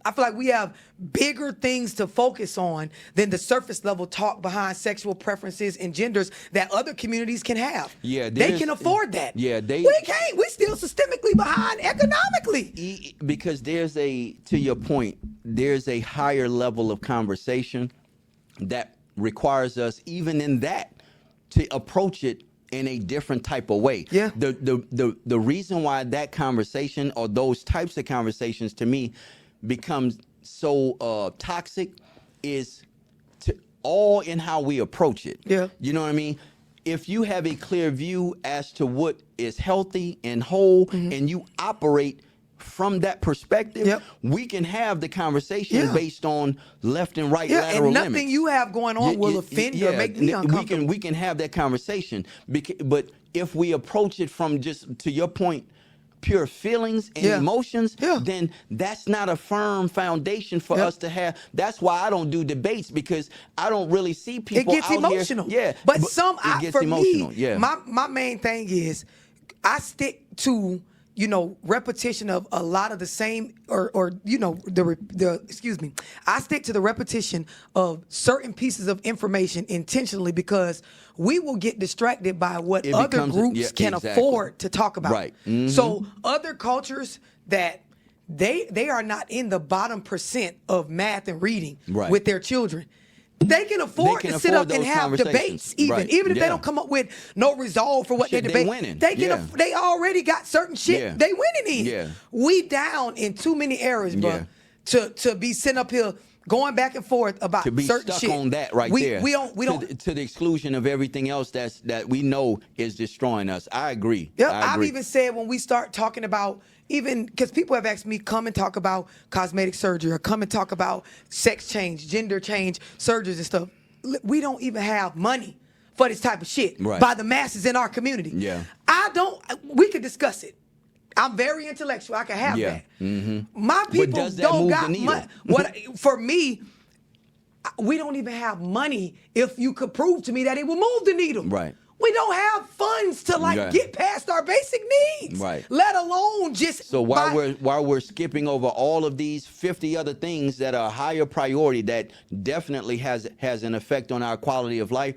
I feel like we have bigger things to focus on than the surface level talk behind sexual preferences and genders that other communities can have. Yeah, they can afford that. Yeah, we can't. We're still systemically behind economically. Because to your point, there's a higher level of conversation that requires us, even in that, to approach it in a different type of way. Yeah. The reason why that conversation or those types of conversations to me becomes so toxic is all in how we approach it. Yeah. You know what I mean? If you have a clear view as to what is healthy and whole, and you operate from that perspective, we can have the conversation based on left and right lateral and nothing limits. You have going on will offend or make me uncomfortable. We can have that conversation, but if we approach it from, just to your point, pure feelings and emotions, then that's not a firm foundation for us to have. That's why I don't do debates, because I don't really see people. It gets out emotional. Here. But it gets for emotional. Me, my main thing is I stick to, you know, repetition of a lot of the same, or you know, excuse me, I stick to the repetition of certain pieces of information intentionally, because we will get distracted by what other groups can afford to talk about. Right. So other cultures that they are not in the bottom percent of math and reading with their children, they can afford to sit up and have debates, even if they don't come up with no resolve for what they debate. They already got certain shit they winning in. We down in too many areas, bro, to be sitting up here going back and forth about to be certain stuck shit. On that right there. We don't to the exclusion of everything else that we know is destroying us. I agree. Yep, I've even said, when we start talking about, even because people have asked me, come and talk about cosmetic surgery, or come and talk about sex change, gender change surgeries and stuff. We don't even have money for this type of shit by the masses in our community. Yeah, we could discuss it. I'm very intellectual. I can have that. My people don't got money. For me, we don't even have money if you could prove to me that it will move the needle. Right. We don't have funds to get past our basic needs. Right. Let alone just. So while we're skipping over all of these 50 other things that are higher priority that definitely has an effect on our quality of life,